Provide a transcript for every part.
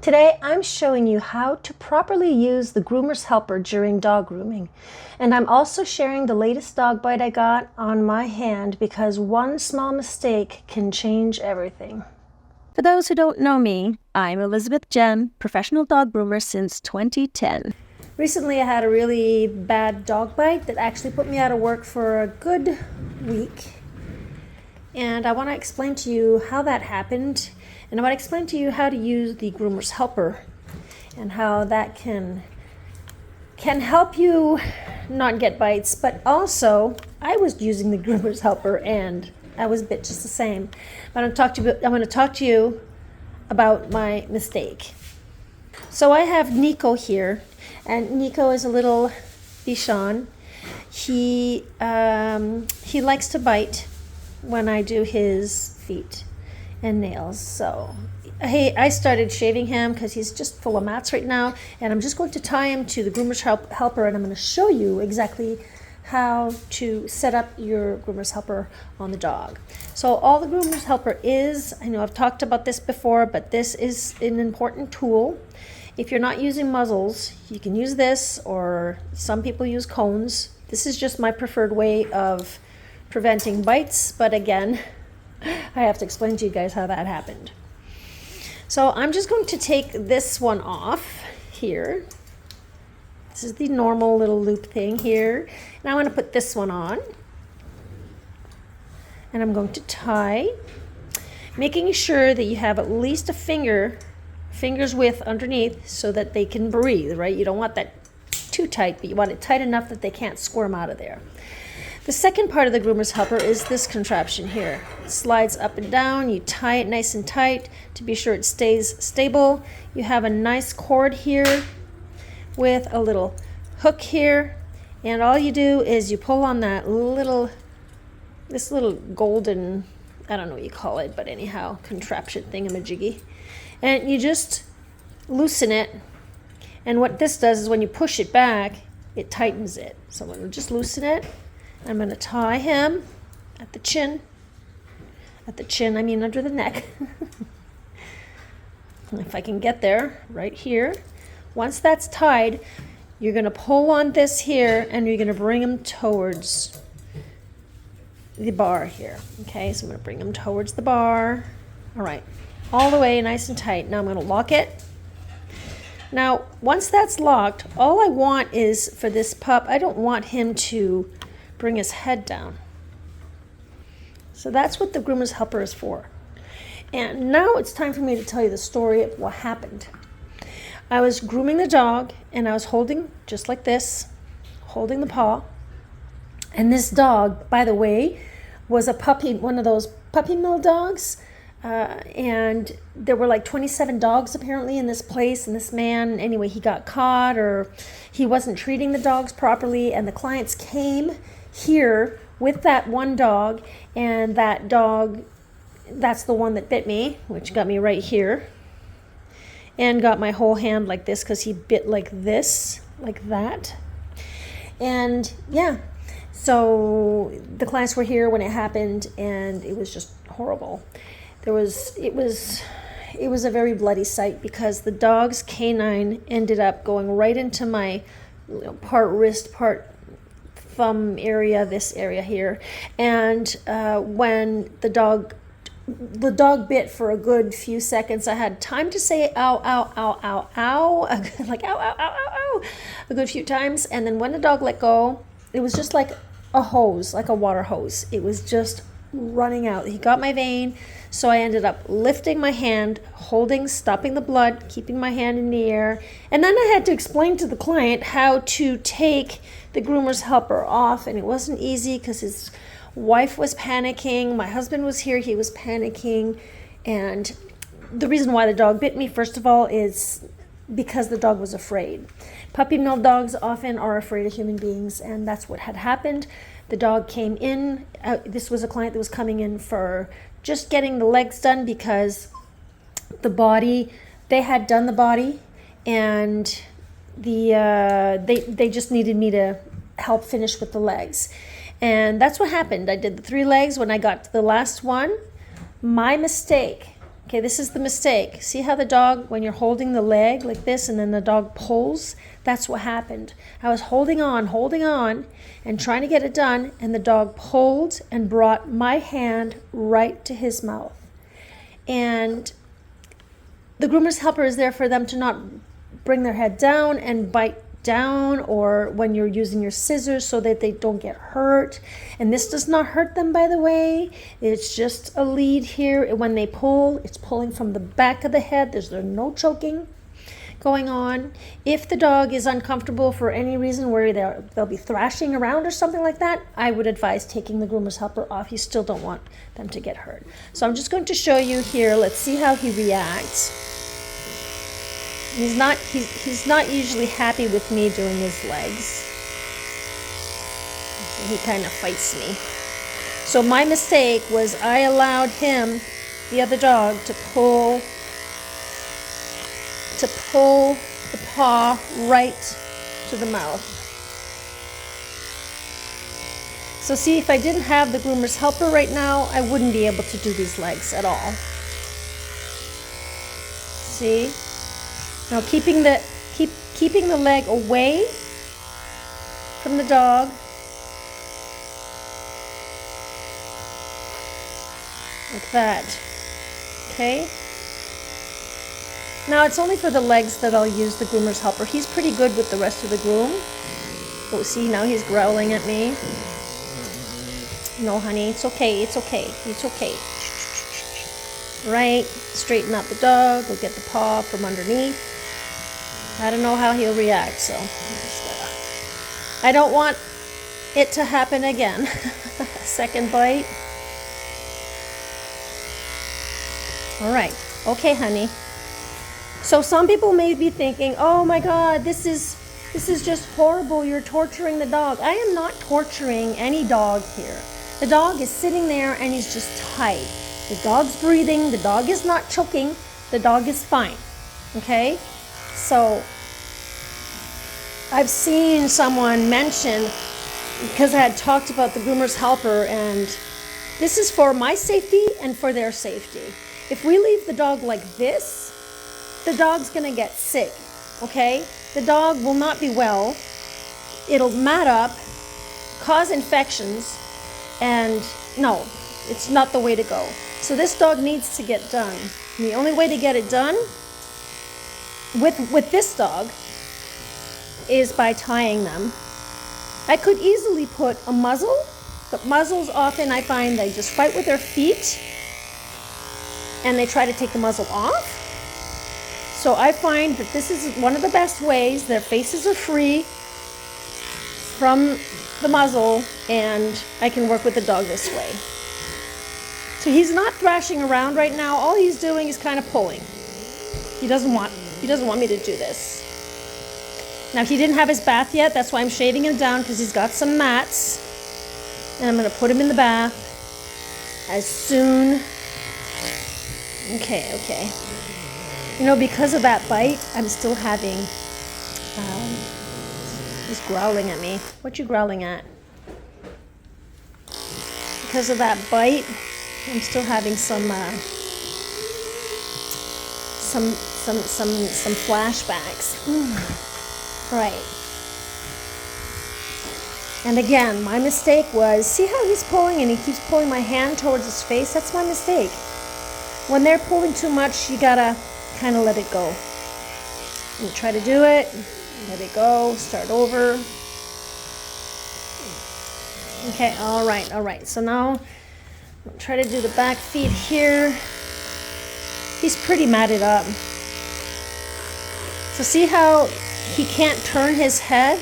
Today I'm showing you how to properly use the groomer's helper during dog grooming. And I'm also sharing the latest dog bite I got on my hand because one small mistake can change everything. For those who don't know me, I'm Elizabeth Jenn, professional dog groomer since 2010. Recently I had a really bad dog bite that actually put me out of work for a good week. And I want to explain to you how that happened. And I want to explain to you how to use the groomer's helper and how that can help you not get bites. But also, I was using the groomer's helper and I was bit just the same. But I'm going to talk to you about my mistake. So I have Nico here, and Nico is a little Bichon. He likes to bite when I do his feet and nails. So I started shaving him because he's just full of mats right now, and I'm just going to tie him to the groomer's helper, and I'm going to show you exactly how to set up your groomer's helper on the dog. So all the groomer's helper is, I know I've talked about this before, but this is an important tool. If you're not using muzzles, you can use this, or some people use cones. This is just my preferred way of preventing bites, but again, I have to explain to you guys how that happened. So I'm just going to take this one off here. This is the normal little loop thing here. And I'm going to put this one on. And I'm going to tie, making sure that you have at least a finger's width underneath so that they can breathe, right? You don't want that too tight, but you want it tight enough that they can't squirm out of there. The second part of the groomer's helper is this contraption here. It slides up and down. You tie it nice and tight to be sure it stays stable. You have a nice cord here with a little hook here, and all you do is you pull on that this little golden, I don't know what you call it, but anyhow, contraption thingamajiggy, and you just loosen it. And what this does is when you push it back, it tightens it. So I'm going to just loosen it. I'm going to tie him at the chin. At the chin, I mean under the neck. If I can get there, right here. Once that's tied, you're going to pull on this here, and you're going to bring him towards the bar here. Okay, so I'm going to bring him towards the bar. All right, all the way nice and tight. Now I'm going to lock it. Now, once that's locked, all I want is for this pup, I don't want him to bring his head down. So that's what the groomer's helper is for. And now it's time for me to tell you the story of what happened. I was grooming the dog, and I was holding, just like this, holding the paw. And this dog, by the way, was a puppy, one of those puppy mill dogs. And there were like 27 dogs apparently in this place, and this man, anyway, he got caught, or he wasn't treating the dogs properly, and the clients came here with that one dog, and that dog, that's the one that bit me, which got me right here, and got my whole hand like this because he bit like this, like that. And yeah, so the clients were here when it happened, and it was just horrible. It was a very bloody sight because the dog's canine ended up going right into my part wrist, part thumb area, this area here. And when the dog bit for a good few seconds, I had time to say ow, ow, ow, ow, ow, like ow, ow, ow, ow, ow, a good few times. And then when the dog let go, it was just like a hose, like a water hose. It was just running out. He got my vein, so I ended up lifting my hand, stopping the blood, keeping my hand in the air, and then I had to explain to the client how to take the groomer's helper off, and it wasn't easy because his wife was panicking, my husband was here, he was panicking, and the reason why the dog bit me, first of all, is because the dog was afraid. Puppy mill dogs often are afraid of human beings, and that's what had happened. The dog came in. This was a client that was coming in for just getting the legs done because the body, they had done the body, and they just needed me to help finish with the legs. And that's what happened. I did the 3 legs. When I got to the last one, my mistake Okay, this is the mistake. See how the dog, when you're holding the leg like this and then the dog pulls? That's what happened. I was holding on, and trying to get it done, and the dog pulled and brought my hand right to his mouth. And the groomer's helper is there for them to not bring their head down and bite down, or when you're using your scissors so that they don't get hurt. And this does not hurt them, by the way. It's just a lead here. When they pull, it's pulling from the back of the head. There's no choking going on. If the dog is uncomfortable for any reason where they'll be thrashing around or something like that, I would advise taking the groomer's helper off. You still don't want them to get hurt. So I'm just going to show you here. Let's see how he reacts. He's not usually happy with me doing his legs. So he kind of fights me. So my mistake was I allowed him, the other dog, to pull the paw right to the mouth. So see, if I didn't have the groomer's helper right now, I wouldn't be able to do these legs at all. See? Now keeping the leg away from the dog. Like that. Okay? Now it's only for the legs that I'll use the groomer's helper. He's pretty good with the rest of the groom. Oh, see, now he's growling at me. No, honey, it's okay, it's okay, it's okay. Right, straighten up the dog, we'll get the paw from underneath. I don't know how he'll react, so I don't want it to happen again. Second bite. All right, okay, honey. So some people may be thinking, oh my God, this is just horrible. You're torturing the dog. I am not torturing any dog here. The dog is sitting there and he's just tight. The dog's breathing. The dog is not choking. The dog is fine. Okay? So I've seen someone mention, because I had talked about the groomer's helper, and this is for my safety and for their safety. If we leave the dog like this, the dog's going to get sick, okay? The dog will not be well. It'll mat up, cause infections, and no, it's not the way to go. So this dog needs to get done. And the only way to get it done with this dog is by tying them. I could easily put a muzzle, but muzzles often I find they just fight with their feet and they try to take the muzzle off. So I find that this is one of the best ways. Their faces are free from the muzzle, and I can work with the dog this way. So he's not thrashing around right now. All he's doing is kind of pulling. He doesn't want me to do this. Now he didn't have his bath yet. That's why I'm shaving him down, because he's got some mats. And I'm going to put him in the bath as soon. Okay. You know, because of that bite, I'm still having, he's growling at me. What you growling at? Because of that bite, I'm still having some flashbacks. Right. And again, my mistake was, see how he's pulling and he keeps pulling my hand towards his face? That's my mistake. When they're pulling too much, you gotta kind of let it go. You try to do it, let it go, start over. Okay, all right. So now I'll try to do the back feet here. He's pretty matted up. So see how he can't turn his head?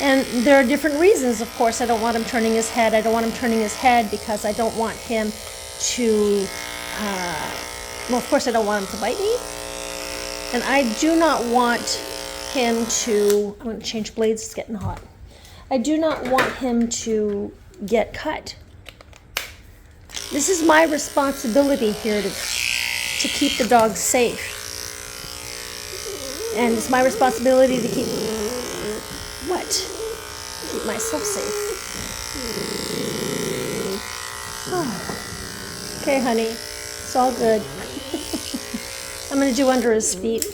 And there are different reasons, of course. I don't want him turning his head. I don't want him turning his head because I don't want him to, well, of course I don't want him to bite me. And I do not want him to, I'm going to change blades, it's getting hot. I do not want him to get cut. This is my responsibility here to keep the dog safe. And it's my responsibility to keep, keep myself safe. Oh. Okay, honey. It's all good. I'm gonna do under his feet.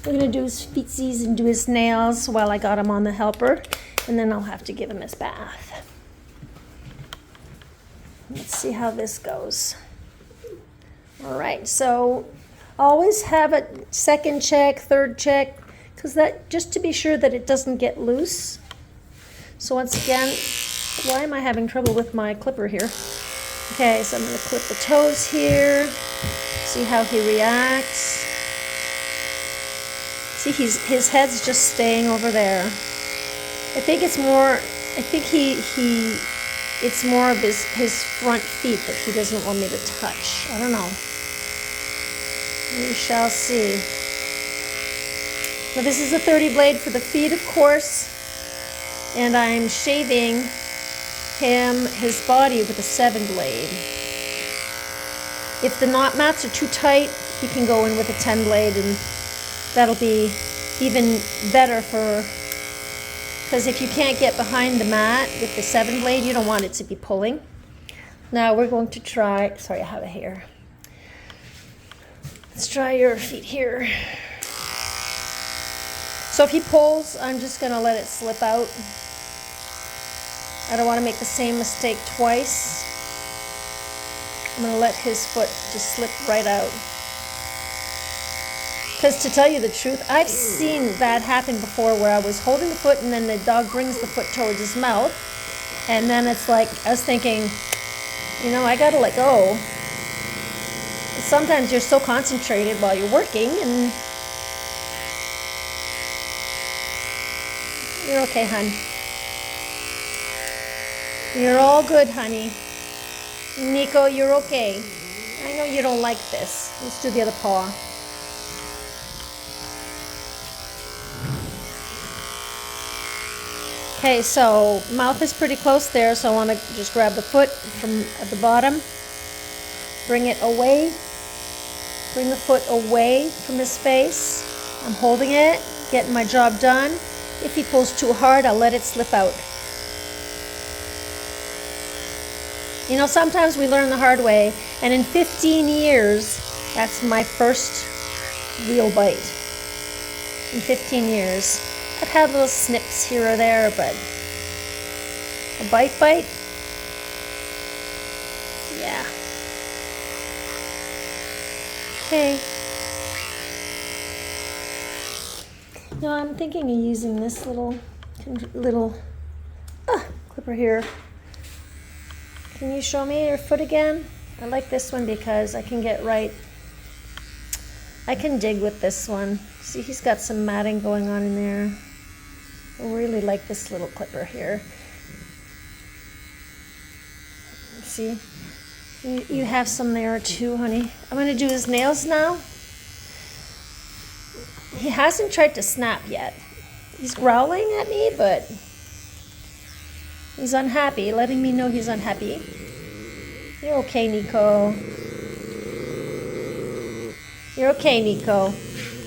We're gonna do his feetsies and do his nails while I got him on the helper, and then I'll have to give him his bath. Let's see how this goes. All right, so always have a second check, third check, because that, just to be sure that it doesn't get loose. So once again, why am I having trouble with my clipper here? Okay, so I'm gonna clip the toes here, see how he reacts. See, his head's just staying over there. I think it's more, it's more of his front feet that he doesn't want me to touch. I don't know. We shall see. Now this is a 30 blade for the feet, of course, and I'm shaving his body with a 7 blade. If the knot mats are too tight, he can go in with a 10 blade, and that'll be even better for, because if you can't get behind the mat with the 7 blade, you don't want it to be pulling. Now we're going to try, sorry, I have a hair. Let's try your feet here. So if he pulls, I'm just gonna let it slip out. I don't want to make the same mistake twice. I'm gonna let his foot just slip right out. Because to tell you the truth, I've seen that happen before, where I was holding the foot and then the dog brings the foot towards his mouth, and then it's like, I was thinking, you know, I gotta let go. Sometimes you're so concentrated while you're working, and you're okay, hon. You're all good, honey. Nico, you're okay. I know you don't like this. Let's do the other paw. Okay, so mouth is pretty close there, so I want to just grab the foot from at the bottom, bring it away, bring the foot away from his face. I'm holding it, getting my job done. If he pulls too hard, I'll let it slip out. You know, sometimes we learn the hard way, and in 15 years, that's my first real bite. In 15 years. I've had little snips here or there, but a bite? Yeah. Okay. Now I'm thinking of using this little clipper here. Can you show me your foot again? I like this one because I can get right. I can dig with this one. See, he's got some matting going on in there. I really like this little clipper here. See? You have some there too, honey. I'm going to do his nails now. He hasn't tried to snap yet. He's growling at me, but he's unhappy, letting me know he's unhappy. You're okay, Nico. You're okay, Nico.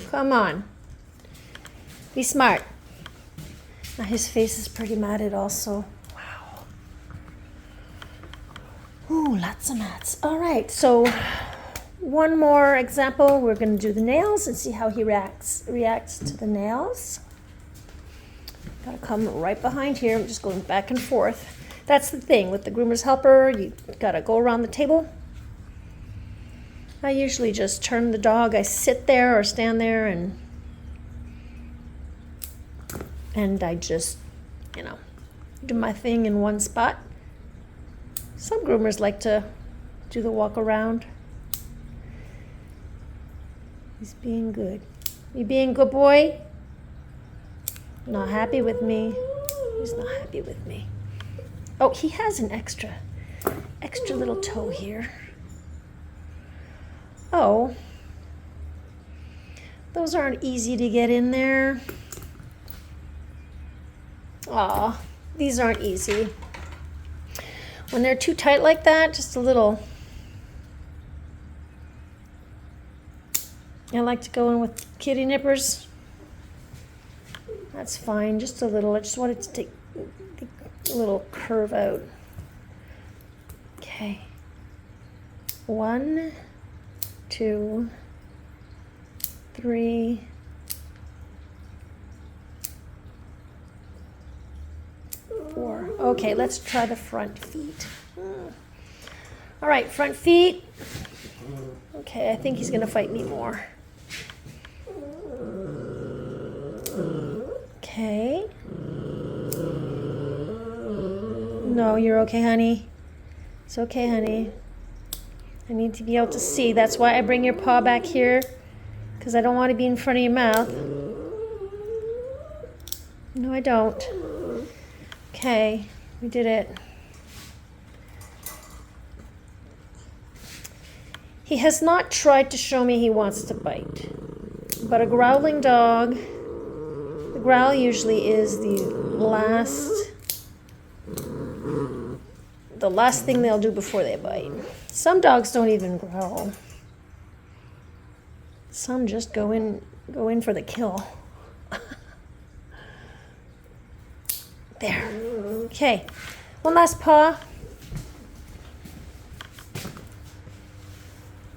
Come on. Be smart. Now his face is pretty matted also. Wow. Ooh, lots of mats. All right, so one more example. We're going to do the nails and see how he reacts to the nails. Gotta come right behind here. I'm just going back and forth. That's the thing with the groomer's helper. You gotta go around the table. I usually just turn the dog. I sit there or stand there and I just, you know, do my thing in one spot. Some groomers like to do the walk around. He's being good. You being good boy? Not happy with me. He's not happy with me. Oh, he has an extra little toe here. Oh, those aren't easy to get in there. Aw, these aren't easy. When they're too tight like that, just a little. I like to go in with kitty nippers. That's fine, just a little. I just wanted to take a little curve out. Okay. 1, 2, 3, 4. Okay, let's try the front feet. All right, front feet. Okay, I think he's gonna fight me more. Okay. No, you're okay, honey. It's okay, honey. I need to be able to see. That's why I bring your paw back here, because I don't want to be in front of your mouth. No, I don't. Okay, we did it. He has not tried to show me he wants to bite, but a growling dog, the growl usually is the last thing they'll do before they bite. Some dogs don't even growl. Some just go in for the kill. There. Okay. One last paw.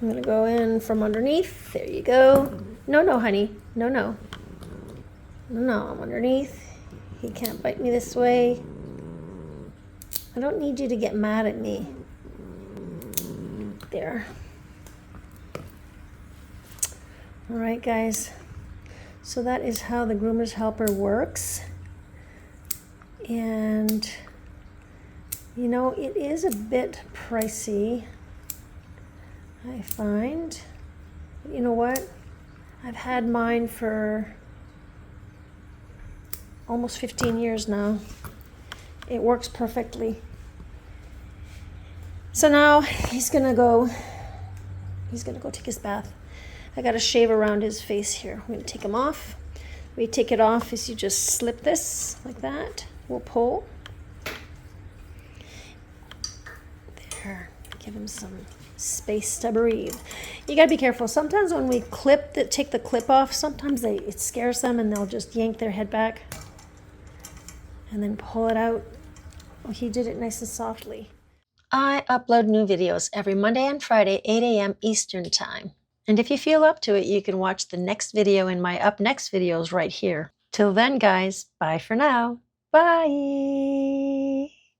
I'm gonna go in from underneath. There you go. No, no, honey. No, no. No, no, I'm underneath. He can't bite me this way. I don't need you to get mad at me. There. All right, guys. So that is how the Groomer's Helper works. And, you know, it is a bit pricey, I find. But you know what? I've had mine for almost 15 years now. It works perfectly. So now he's gonna go take his bath. I gotta shave around his face here. I'm gonna take him off. The way you take it off is you just slip this like that. We'll pull. There, give him some space to breathe. You gotta be careful. Sometimes when we take the clip off, sometimes it scares them and they'll just yank their head back and then pull it out. Oh, he did it nice and softly. I upload new videos every Monday and Friday, 8 a.m. Eastern Time. And if you feel up to it, you can watch the next video in my Up Next videos right here. Till then, guys, bye for now. Bye!